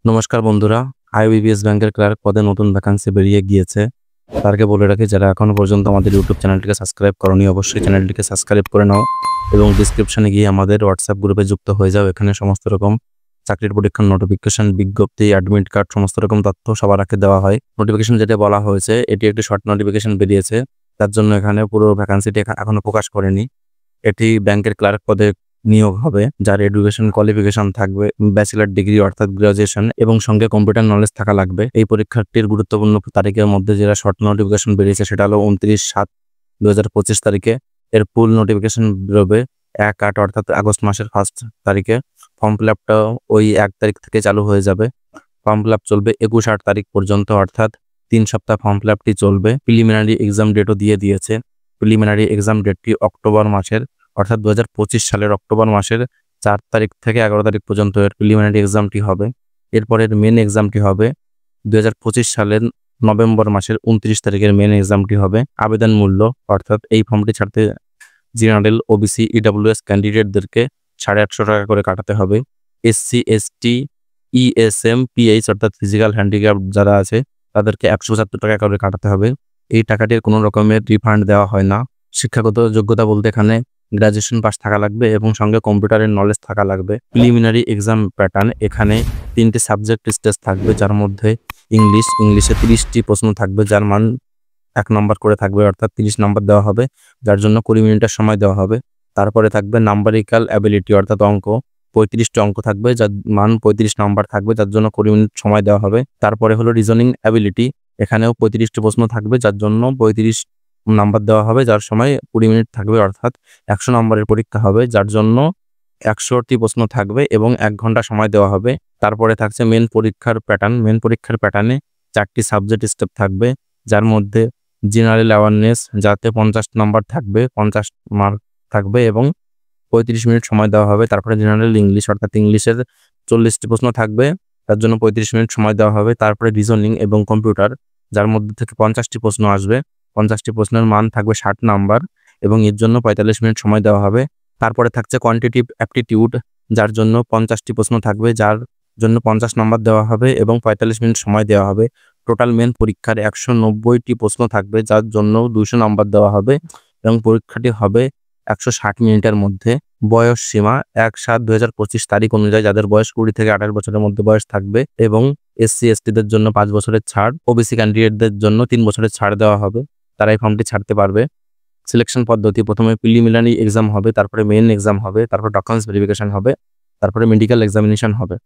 নমস্কার বন্ধুরা, আইবিবিএস ব্যাংকের ক্লার্ক পদে নতুন ভ্যাকান্সি বেরিয়ে গিয়েছে। তার আগে বলে রাখি, যারা এখনো পর্যন্ত আমাদের ইউটিউব চ্যানেলটিকে সাবস্ক্রাইব করনি, অবশ্যই চ্যানেলটিকে সাবস্ক্রাইব করে নাও এবং ডিসক্রিপশনে গিয়ে আমাদের হোয়াটসঅ্যাপ গ্রুপে যুক্ত হয়ে যাও। এখানে সমস্ত রকম চাকরির পরীক্ষার নোটিফিকেশন, বিজ্ঞপ্তি, অ্যাডমিট কার্ড, সমস্ত রকম তথ্য সবার আগে দেওয়া হয়। নোটিফিকেশন যেটা বলা হয়েছে, এটি একটি শর্ট নোটিফিকেশন বেরিয়েছে, তার জন্য এখানে পুরো ভ্যাকান্সিটি এখনো প্রকাশ করেনি। এটি ব্যাংকের ক্লার্ক পদে নিয়োগ হবে, যার এডুকেশন কোয়ালিফিকেশন থাকবে ব্যাচেলর ডিগ্রি অর্থাৎ গ্রাজুয়েশন এবং সঙ্গে কম্পিউটার নলেজ থাকা লাগবে। এই পরীক্ষাটির গুরুত্বপূর্ণ তারিখের মধ্যে যেটা শর্ট নোটিফিকেশন বেরিয়েছে সেটা হলো 29/7/2025 তারিখে। এর ফুল নোটিফিকেশন বেরোবে 1/8 অর্থাৎ আগস্ট মাসের 1 তারিখে। ফর্ম ফিল আপটাও ওই 1 তারিখ থেকে চালু হয়ে যাবে। ফর্ম ফিল আপ চলবে 21/8 তারিখ পর্যন্ত, অর্থাৎ 3 সপ্তাহ ফর্ম ফিল আপটি চলবে। প্রিলিমিনারি এক্সাম ডেটও দিয়ে দিয়েছে। প্রিলিমিনারি এক্সাম ডেটটি অক্টোবর মাসের অর্থাৎ 2025 সালের অক্টোবর মাসের 4 তারিখ থেকে 11 তারিখ পর্যন্ত এর প্রিলিমিনারি এক্সামটি হবে। এরপরের মেন এক্সামটি হবে 2025 সালের নভেম্বর মাসের 29 তারিখের মেন এক্সামটি হবে। আবেদন মূল্য অর্থাৎ এই ফর্মটি ছাড়তে জেনারেল, ওবিসি, ইডব্লিউএস ক্যান্ডিডেটদেরকে 850 টাকা করে কাটাতে হবে। এসসি, এসটি, ইএসএম, পিএইচ অর্থাৎ ফিজিক্যাল হ্যান্ডিক্যাপ যারা আছে তাদেরকে 175 টাকা করে কাটাতে হবে। এই টাকাটির কোনো রকমের রিফান্ড দেওয়া হয় না। শিক্ষাগত যোগ্যতা বলতে এখানে গ্রাজুয়েশন পাস থাকা লাগবে এবং সঙ্গে কম্পিউটারের নলেজ থাকা লাগবে। প্রিলিমিনারি এক্সাম প্যাটার্ন, এখানে 3টে সাবজেক্ট স্টেজ থাকবে, যার মধ্যে ইংলিশে 30টি প্রশ্ন থাকবে, যার মান 1 নম্বর করে থাকবে, অর্থাৎ 30 নম্বর দেওয়া হবে, যার জন্য 20 মিনিটের সময় দেওয়া হবে। তারপরে থাকবে নাম্বারিক্যাল অ্যাবিলিটি অর্থাৎ অঙ্ক, 35টি অঙ্ক থাকবে, যার মান 35 নম্বর থাকবে, যার জন্য 20 মিনিট সময় দেওয়া হবে। তারপরে হলো রিজনিং অ্যাবিলিটি, এখানেও 35টি প্রশ্ন থাকবে, যার জন্য 35 নাম্বার দেওয়া হবে, যার সময় 20 মিনিট থাকবে, অর্থাৎ 100 নম্বরের পরীক্ষা হবে, যার জন্য 100টি প্রশ্ন থাকবে এবং 1 ঘন্টা সময় দেওয়া হবে। তারপরে থাকছে মেন পরীক্ষার প্যাটার্ন। মেন পরীক্ষার প্যাটার্নে 4টি সাবজেক্ট স্টেপ থাকবে, যার মধ্যে জেনারেল অ্যাওয়ারনেস, যাতে 50 নম্বর থাকবে, 50 মার্ক থাকবে এবং 35 মিনিট সময় দেওয়া হবে। তারপরে জেনারেল ইংলিশ অর্থাৎ ইংলিশের 40টি প্রশ্ন থাকবে, তার জন্য 35 মিনিট সময় দেওয়া হবে। তারপরে রিজনিং এবং কম্পিউটার, যার মধ্যে থেকে 50টি প্রশ্ন আসবে, 50টি প্রশ্নের মান থাকবে 60 নাম্বার এবং এর জন্য 45 মিনিট সময় দেওয়া হবে। তারপরে থাকছে কোয়ান্টিটিভ অ্যাপটিটিউড, যার জন্য 50টি প্রশ্ন থাকবে, যার জন্য 50 নাম্বার দেওয়া হবে এবং 45 মিনিট সময় দেওয়া হবে। টোটাল মেন পরীক্ষার 190টি প্রশ্ন থাকবে, যার জন্য 200 নাম্বার দেওয়া হবে এবং পরীক্ষাটি হবে 160 মিনিটের মধ্যে। বয়স সীমা 1/7/2025 তারিখ অনুযায়ী যাদের বয়স 20 থেকে 28 বছরের মধ্যে বয়স থাকবে এবং এসসি এসটিদের জন্য 5 বছরের ছাড়, ওবিসি ক্যান্ডিডেটদের জন্য 3 বছরের ছাড় দেওয়া হবে, তারা এই ফর্মটি ছাড়তে পারবে। সিলেকশন পদ্ধতি, প্রথমে প্রিলিমিনারি এক্সাম হবে, তারপরে মেইন এক্সাম হবে, তারপরে ডকুমেন্টস ভেরিফিকেশন হবে, তারপরে মেডিকেল এক্সামিনেশন হবে।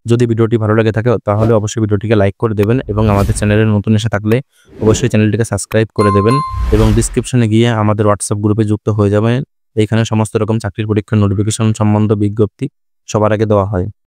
যদি ভিডিওটি ভালো লাগে থাকে তাহলে অবশ্যই ভিডিওটিকে লাইক করে দেবেন এবং আমাদের চ্যানেলে নতুন এসে থাকলে অবশ্যই চ্যানেলটিকে সাবস্ক্রাইব করে দেবেন এবং ডিসক্রিপশনে গিয়ে আমাদের হোয়াটসঅ্যাপ গ্রুপে যুক্ত হয়ে যাবেন। এইখানে সমস্ত রকম চাকরির পরীক্ষার নোটিফিকেশন সম্বন্ধ বিজ্ঞপ্তি সবার আগে দেওয়া হয়।